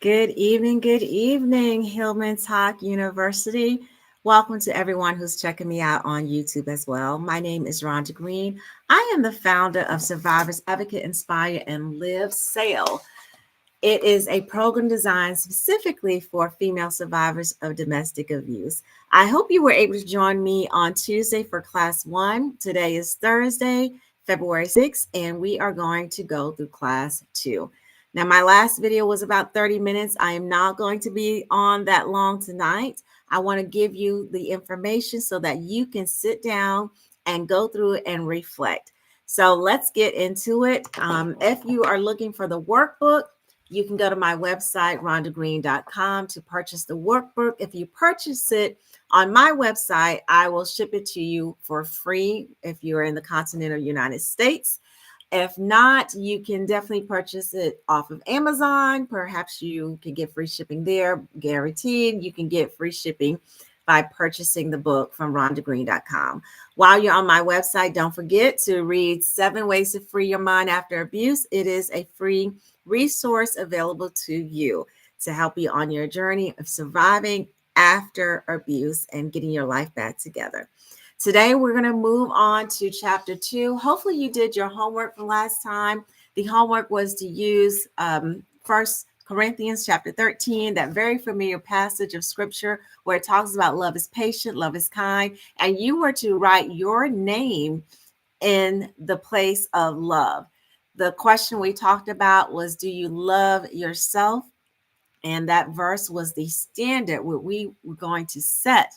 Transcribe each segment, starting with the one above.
Good evening, Hillman Talk University. Welcome to everyone who's checking me out on YouTube as well. My name is Rhonda Green. I am the founder of Survivors Advocate, Inspire, and Live S.A.I.L. It is a program designed specifically for female survivors of domestic abuse. I hope you were able to join me on Tuesday for class one. Today is Thursday, February 6th, and we are going to go through class two. Now, my last video was about 30 minutes. I am not going to be on that long tonight. I want to give you the information so that you can sit down and go through it and reflect. So let's get into it. If you are looking for the workbook, you can go to my website, rondagreen.com, to purchase the workbook. If you purchase it on my website, I will ship it to you for free if you're in the continental United States. If not, you can definitely purchase it off of Amazon. Perhaps you can get free shipping there, guaranteed. You can get free shipping by purchasing the book from rondagreen.com. While you're on my website, don't forget to read 7 Ways to Free Your Mind After Abuse. It is a free resource available to you to help you on your journey of surviving after abuse and getting your life back together. Today, we're going to move on to chapter 2. Hopefully, you did your homework from last time. The homework was to use 1 Corinthians chapter 13, that very familiar passage of scripture where it talks about love is patient, love is kind, and you were to write your name in the place of love. The question we talked about was, do you love yourself? And that verse was the standard where we were going to set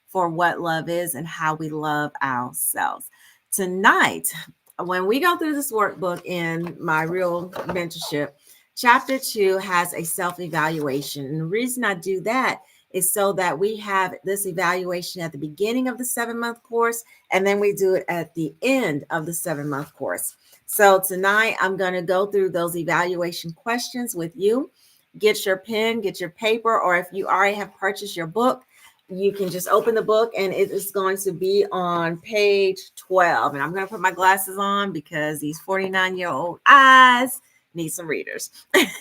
for what love is and how we love ourselves. Tonight, when we go through this workbook in my real mentorship, chapter 2 has a self-evaluation. And the reason I do that is so that we have this evaluation at the beginning of the 7-month course, and then we do it at the end of the 7-month course. So tonight, I'm going to go through those evaluation questions with you. Get your pen, get your paper, or if you already have purchased your book, you can just open the book and it is going to be on page 12. And I'm going to put my glasses on because these 49-year-old eyes need some readers. All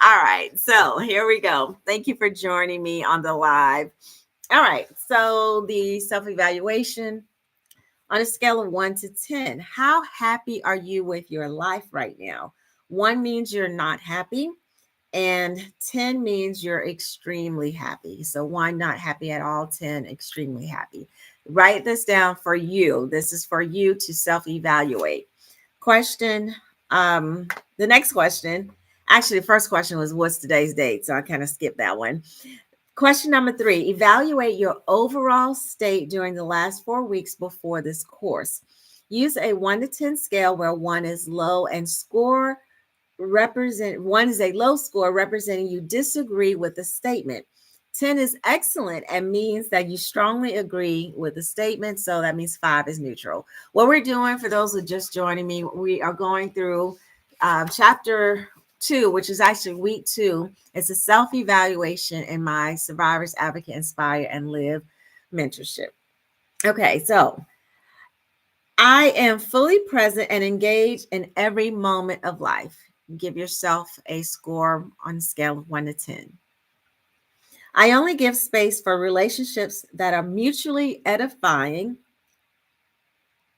right, so here we go. Thank you for joining me on the live. All right, so the self-evaluation on a scale of 1 to 10, how happy are you with your life right now? 1 means you're not happy, and 10 means you're extremely happy. So 1, not happy at all, 10, extremely happy. Write this down for you. This is for you to self-evaluate. Question, the next question, actually the first question was, what's today's date? So I kind of skipped that one. Question number 3, evaluate your overall state during the last 4 weeks before this course. Use a 1 to 10 scale where 1 is low and score 1 is a low score representing you disagree with the statement. 10 is excellent and means that you strongly agree with the statement. So that means 5 is neutral. What we're doing, for those who are just joining me, we are going through chapter 2, which is actually week 2. It's a self-evaluation in my Survivors Advocate, Inspire, and Live mentorship. Okay, so I am fully present and engaged in every moment of life. Give yourself a score on a scale of 1 to 10. I only give space for relationships that are mutually edifying.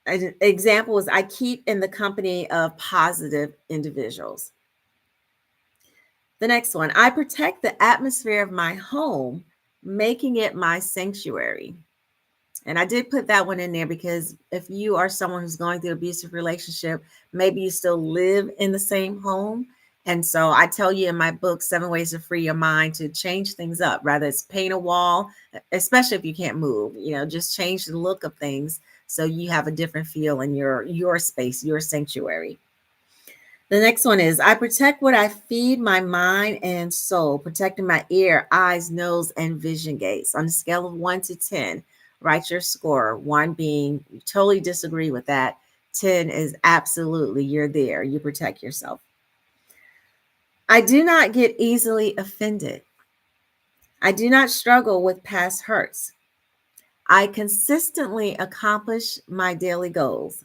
An example is I keep in the company of positive individuals. The next one, I protect the atmosphere of my home, making it my sanctuary. And I did put that one in there because if you are someone who's going through an abusive relationship, maybe you still live in the same home. And so I tell you in my book, 7 Ways to Free Your Mind, to change things up. Rather, it's paint a wall, especially if you can't move, just change the look of things so you have a different feel in your space, your sanctuary. The next one is, I protect what I feed my mind and soul, protecting my ear, eyes, nose, and vision gates. On a scale of 1 to 10, write your score. 1 being you totally disagree with that. 10 is absolutely you're there. You protect yourself. I do not get easily offended. I do not struggle with past hurts. I consistently accomplish my daily goals.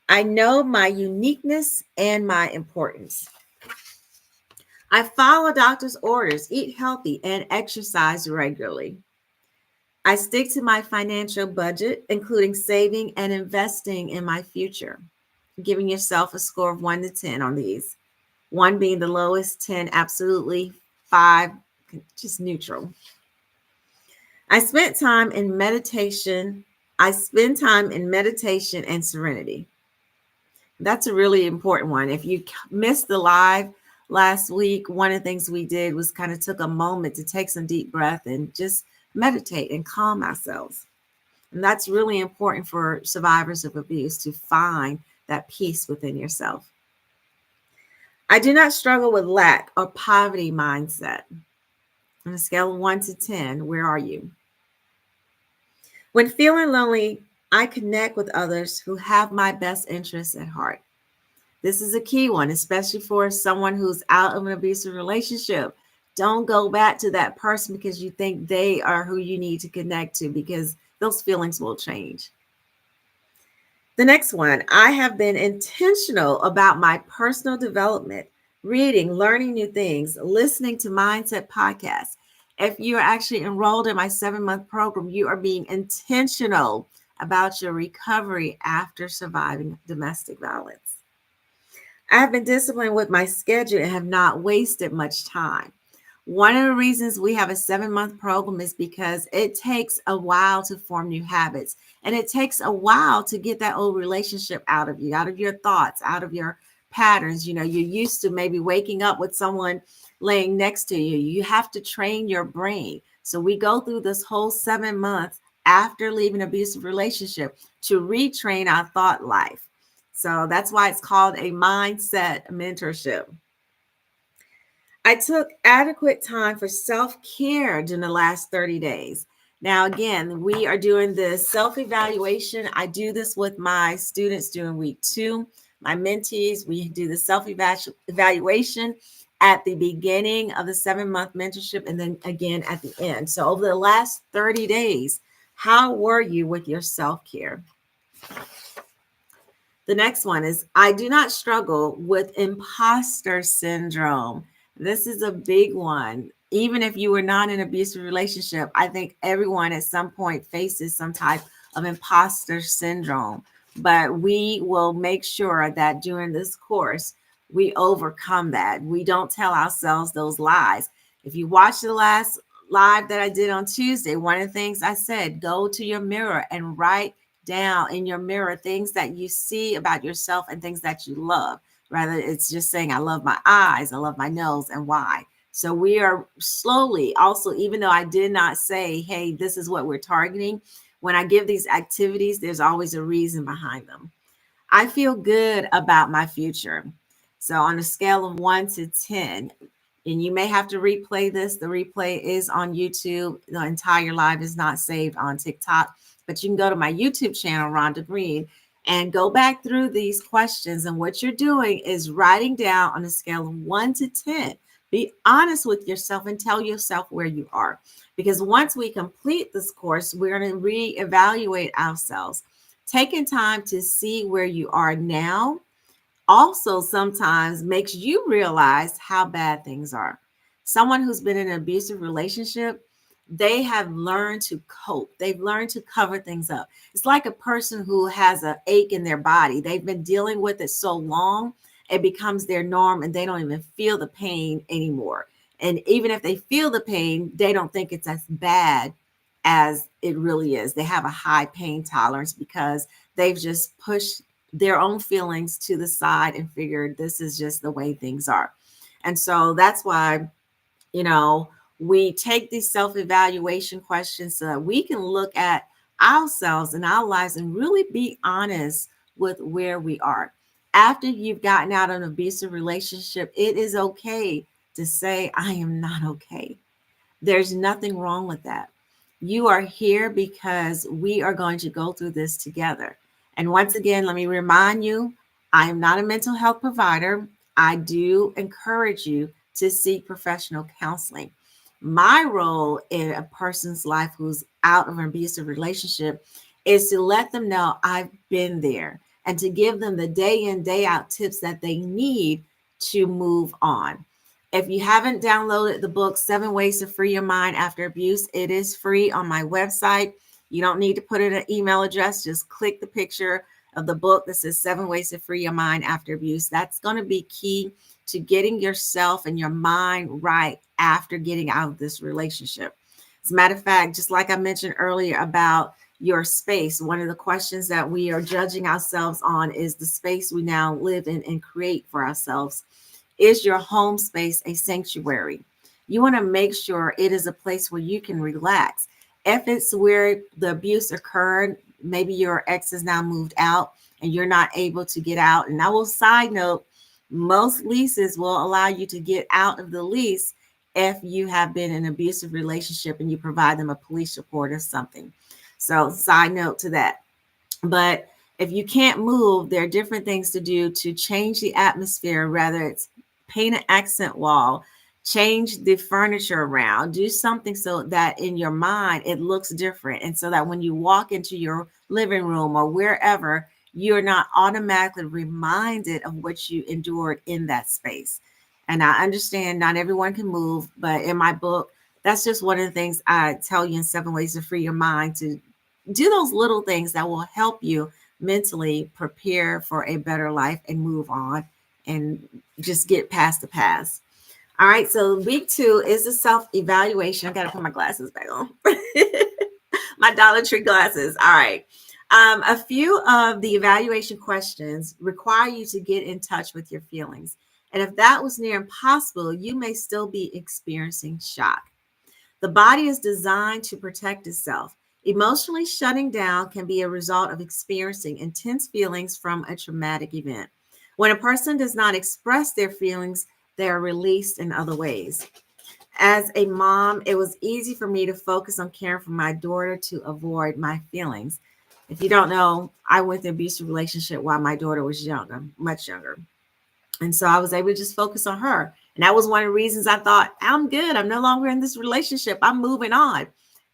I know my uniqueness and my importance. I follow doctor's orders, eat healthy, and exercise regularly. I stick to my financial budget, including saving and investing in my future. Giving yourself a score of 1 to 10 on these. 1 being the lowest, 10 absolutely, 5 just neutral. I spent time in meditation. I spend time in meditation and serenity. That's a really important one. If you missed the live last week, one of the things we did was kind of took a moment to take some deep breath and just meditate and calm ourselves. And that's really important for survivors of abuse to find that peace within yourself. I do not struggle with lack or poverty mindset. On a scale of 1 to 10, where are you? When feeling lonely, I connect with others who have my best interests at heart. This is a key one, especially for someone who's out of an abusive relationship. Don't go back to that person because you think they are who you need to connect to, because those feelings will change. The next one, I have been intentional about my personal development, reading, learning new things, listening to mindset podcasts. If you're actually enrolled in my 7-month program, you are being intentional about your recovery after surviving domestic violence. I have been disciplined with my schedule and have not wasted much time. One of the reasons we have a 7-month program is because it takes a while to form new habits. And it takes a while to get that old relationship out of you, out of your thoughts, out of your patterns. You know, you're used to maybe waking up with someone laying next to you. You have to train your brain. So we go through this whole 7 months after leaving an abusive relationship to retrain our thought life. So that's why it's called a mindset mentorship. I took adequate time for self care during the last 30 days. Now, again, we are doing the self evaluation. I do this with my students during week 2. My mentees, we do the self evaluation at the beginning of the 7-month mentorship and then again at the end. So, over the last 30 days, how were you with your self care? The next one is I do not struggle with imposter syndrome. This is a big one. Even if you were not in an abusive relationship, I think everyone at some point faces some type of imposter syndrome. But we will make sure that during this course, we overcome that. We don't tell ourselves those lies. If you watch the last live that I did on Tuesday, one of the things I said, go to your mirror and write down in your mirror things that you see about yourself and things that you love. Rather, it's just saying, I love my eyes, I love my nose, and why. So we are slowly also, even though I did not say, hey, this is what we're targeting, when I give these activities, there's always a reason behind them. I feel good about my future. So on a scale of 1 to 10, and you may have to replay this. The replay is on YouTube. The entire live is not saved on TikTok, but you can go to my YouTube channel, Rhonda Green, and go back through these questions. And what you're doing is writing down on a scale of 1 to 10. Be honest with yourself and tell yourself where you are. Because once we complete this course, we're going to reevaluate ourselves. Taking time to see where you are now also sometimes makes you realize how bad things are. Someone who's been in an abusive relationship, they have learned to cope. They've learned to cover things up. It's like a person who has an ache in their body. They've been dealing with it so long, it becomes their norm and they don't even feel the pain anymore. And even if they feel the pain, they don't think it's as bad as it really is. They have a high pain tolerance because they've just pushed their own feelings to the side and figured this is just the way things are. And so that's why, you know, we take these self evaluation questions so that we can look at ourselves and our lives and really be honest with where we are. After you've gotten out of an abusive relationship, it is okay to say, I am not okay. There's nothing wrong with that. You are here because we are going to go through this together. And once again, let me remind you, I am not a mental health provider. I do encourage you to seek professional counseling. My role in a person's life who's out of an abusive relationship is to let them know I've been there and to give them the day in, day out tips that they need to move on. If you haven't downloaded the book, 7 Ways to Free Your Mind After Abuse, it is free on my website. You don't need to put in an email address. Just click the picture of the book that says 7 Ways to Free Your Mind After Abuse. That's going to be key to getting yourself and your mind right after getting out of this relationship. As a matter of fact, just like I mentioned earlier about your space, one of the questions that we are judging ourselves on is the space we now live in and create for ourselves. Is your home space a sanctuary? You want to make sure it is a place where you can relax. If it's where the abuse occurred, maybe your ex has now moved out and you're not able to get out. And I will side note, most leases will allow you to get out of the lease if you have been in an abusive relationship and you provide them a police report or something. So, side note to that. But if you can't move, there are different things to do to change the atmosphere, whether it's paint an accent wall, change the furniture around, do something so that in your mind it looks different. And so that when you walk into your living room or wherever, you're not automatically reminded of what you endured in that space. And I understand not everyone can move, but in my book, that's just one of the things I tell you in 7 Ways to Free Your Mind, to do those little things that will help you mentally prepare for a better life and move on and just get past the past. All right, so week 2 is the self evaluation. I got to put my glasses back on. My Dollar Tree glasses. All right. A few of the evaluation questions require you to get in touch with your feelings. And if that was near impossible, you may still be experiencing shock. The body is designed to protect itself. Emotionally shutting down can be a result of experiencing intense feelings from a traumatic event. When a person does not express their feelings, they are released in other ways. As a mom, it was easy for me to focus on caring for my daughter to avoid my feelings. If you don't know, I went through an abusive relationship while my daughter was younger, much younger. And so I was able to just focus on her. And that was one of the reasons I thought, I'm good. I'm no longer in this relationship. I'm moving on.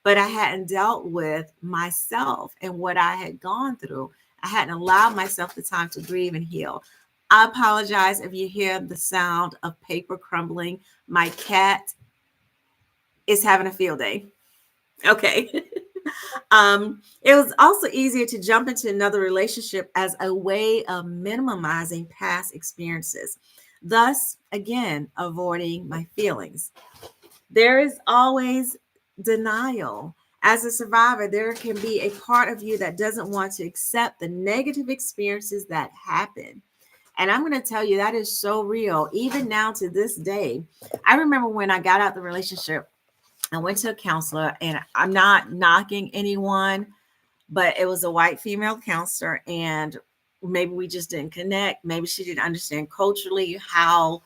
But I hadn't dealt with myself and what I had gone through. I hadn't allowed myself the time to grieve and heal. I apologize if you hear the sound of paper crumbling. My cat is having a field day. Okay. It was also easier to jump into another relationship as a way of minimizing past experiences, thus, again, avoiding my feelings. There is always denial. As a survivor, there can be a part of you that doesn't want to accept the negative experiences that happen. And I'm going to tell you that is so real. Even now to this day, I remember when I got out the relationship, I went to a counselor, and I'm not knocking anyone, but it was a white female counselor, and maybe we just didn't connect. Maybe she didn't understand culturally how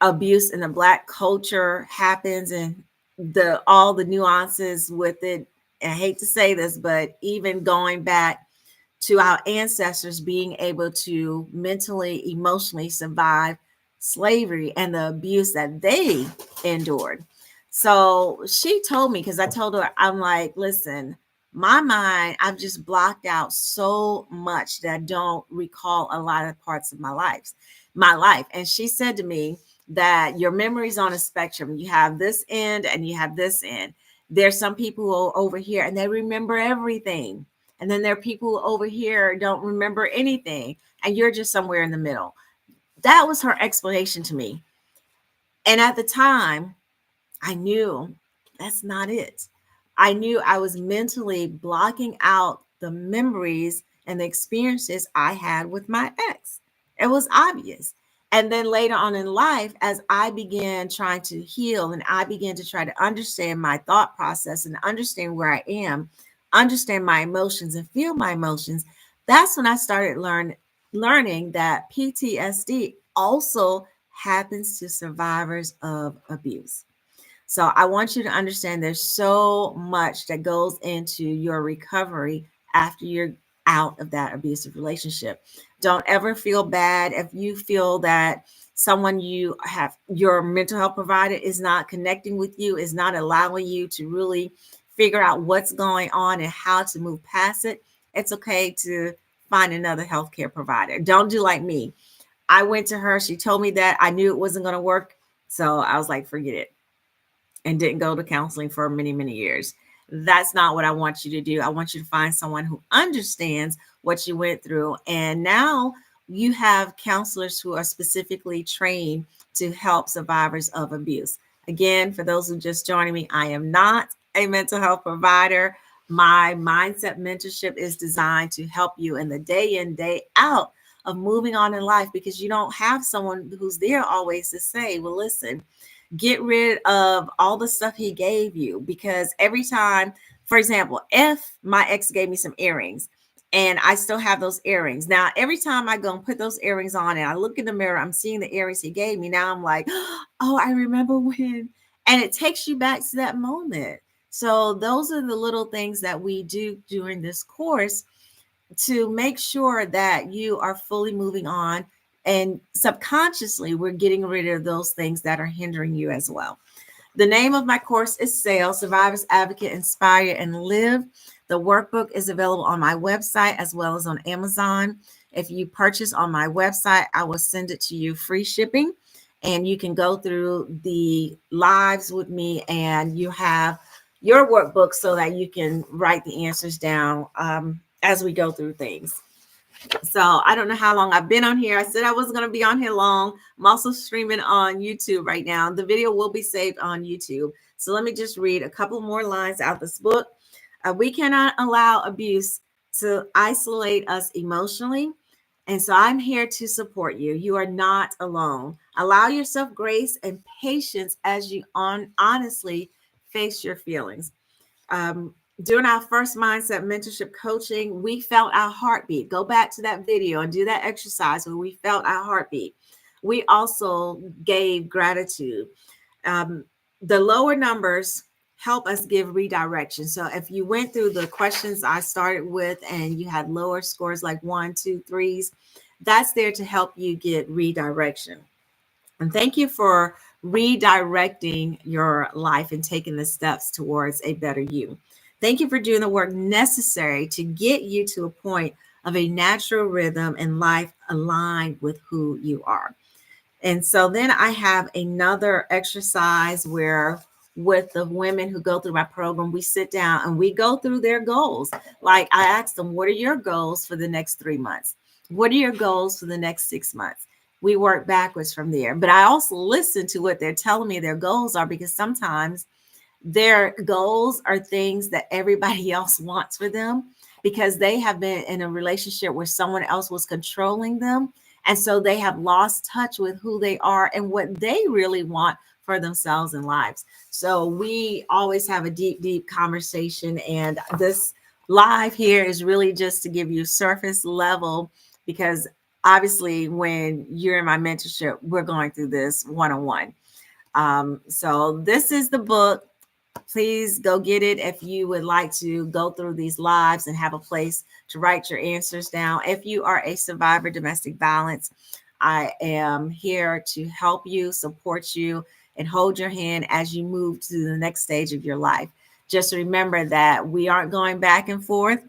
abuse in the Black culture happens and the all the nuances with it. And I hate to say this, but even going back to our ancestors being able to mentally, emotionally survive slavery and the abuse that they endured. So she told me, because I told her, I'm like, listen, my mind, I've just blocked out so much that I don't recall a lot of parts of my life. And she said to me that your memory's on a spectrum. You have this end and you have this end. There's some people who are over here and they remember everything, and then there are people over here don't remember anything, and you're just somewhere in the middle. That was her explanation to me. And at the time, I knew that's not it. I knew I was mentally blocking out the memories and the experiences I had with my ex. It was obvious. And then later on in life, as I began trying to heal and I began to try to understand my thought process and understand where I am, understand my emotions and feel my emotions, that's when I started learning that PTSD also happens to survivors of abuse. So I want you to understand there's so much that goes into your recovery after you're out of that abusive relationship. Don't ever feel bad if you feel that someone you have, your mental health provider, is not connecting with you, is not allowing you to really figure out what's going on and how to move past it. It's okay to find another healthcare provider. Don't do like me. I went to her. She told me that I knew it wasn't going to work. So I was like, forget it, and didn't go to counseling for many, many years. That's not what I want you to do. I want you to find someone who understands what you went through. And now you have counselors who are specifically trained to help survivors of abuse. Again, for those who just joining me, I am not a mental health provider. My mindset mentorship is designed to help you in the day in, day out of moving on in life, because you don't have someone who's there always to say, well, listen, get rid of all the stuff he gave you. Because every time, for example, if my ex gave me some earrings and I still have those earrings, now every time I go and put those earrings on and I look in the mirror, I'm seeing the earrings he gave me. Now I'm like, oh, I remember when. And it takes you back to that moment. So those are the little things that we do during this course to make sure that you are fully moving on. And subconsciously, we're getting rid of those things that are hindering you as well. The name of my course is S.A.I.L, Survivors Advocate, Inspire and Live. The workbook is available on my website as well as on Amazon. If you purchase on my website, I will send it to you free shipping. And you can go through the lives with me, and you have your workbook so that you can write the answers down as we go through things. So I don't know how long I've been on here. I said I wasn't going to be on here long. I'm also streaming on YouTube right now. The video will be saved on YouTube. So let me just read a couple more lines out this book. We cannot allow abuse to isolate us emotionally. And so I'm here to support you. You are not alone. Allow yourself grace and patience as you honestly face your feelings. During our first mindset mentorship coaching, we felt our heartbeat. Go back to that video and do that exercise where we felt our heartbeat. We also gave gratitude. Um, the lower numbers help us give redirection. So if you went through the questions I started with and you had lower scores like 1, 2, 3s, that's there to help you get redirection. And thank you for redirecting your life and taking the steps towards a better you. Thank you for doing the work necessary to get you to a point of a natural rhythm and life aligned with who you are. And so then I have another exercise where, with the women who go through my program, we sit down and we go through their goals. Like I asked them, what are your goals for the next 3 months? What are your goals for the next 6 months? We work backwards from there. But I also listen to what they're telling me their goals are, because sometimes their goals are things that everybody else wants for them, because they have been in a relationship where someone else was controlling them. And so they have lost touch with who they are and what they really want for themselves and lives. So we always have a deep, deep conversation. And this live here is really just to give you surface level, because obviously when you're in my mentorship, we're going through this one-on-one. So this is the book. Please go get it if you would like to go through these lives and have a place to write your answers down. If you are a survivor of domestic violence, I am here to help you, support you, and hold your hand as you move to the next stage of your life. Just remember that we aren't going back and forth.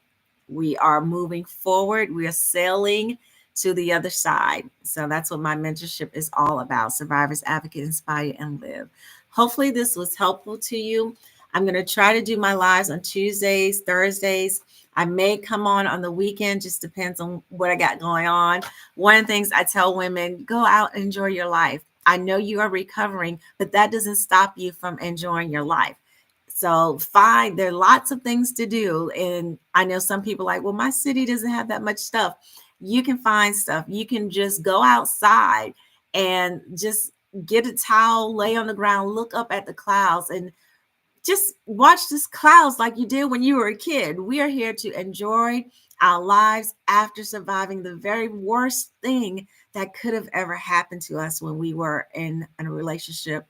We are moving forward. We are sailing to the other side. So that's what my mentorship is all about. Survivors Advocate, Inspire and Live. Hopefully this was helpful to you. I'm going to try to do my lives on Tuesdays, Thursdays. I may come on the weekend, just depends on what I got going on. One of the things I tell women, go out and enjoy your life. I know you are recovering, but that doesn't stop you from enjoying your life. So fine, there are lots of things to do. And I know some people like, well, my city doesn't have that much stuff. You can find stuff. You can just go outside and just get a towel, lay on the ground, look up at the clouds, and just watch this clouds like you did when you were a kid. We are here to enjoy our lives after surviving the very worst thing that could have ever happened to us when we were in a relationship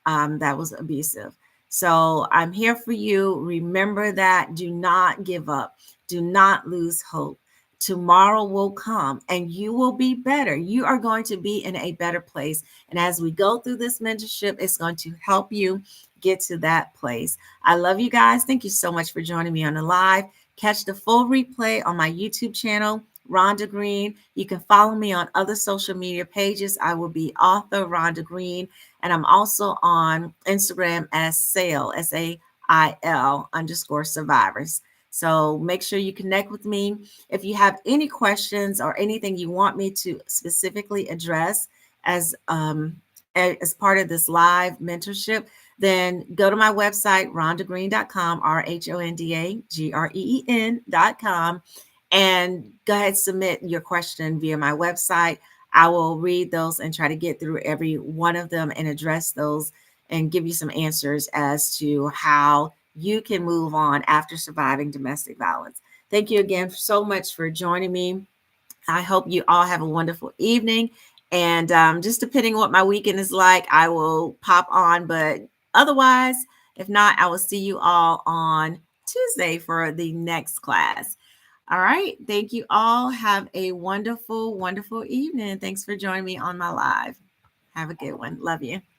that was abusive. So I'm here for you. Remember that. Do not give up. Do not lose hope. Tomorrow will come and you will be better. You are going to be in a better place. And as we go through this mentorship, it's going to help you get to that place. I love you guys. Thank you so much for joining me on the live. Catch the full replay on my YouTube channel, Rhonda Green. You can follow me on other social media pages. I will be author Rhonda Green, and I'm also on Instagram as S.A.I.L, S-A-I-L underscore survivors. So make sure you connect with me. If you have any questions or anything you want me to specifically address as as part of this live mentorship, then go to my website, rhondagreen.com, RHONDAGREEN.com, and go ahead and submit your question via my website. I will read those and try to get through every one of them and address those and give you some answers as to how you can move on after surviving domestic violence. Thank you again so much for joining me. I hope you all have a wonderful evening. And just depending on what my weekend is like, I will pop on. But otherwise, if not, I will see you all on Tuesday for the next class. All right. Thank you all. Have a wonderful, wonderful evening. Thanks for joining me on my live. Have a good one. Love you.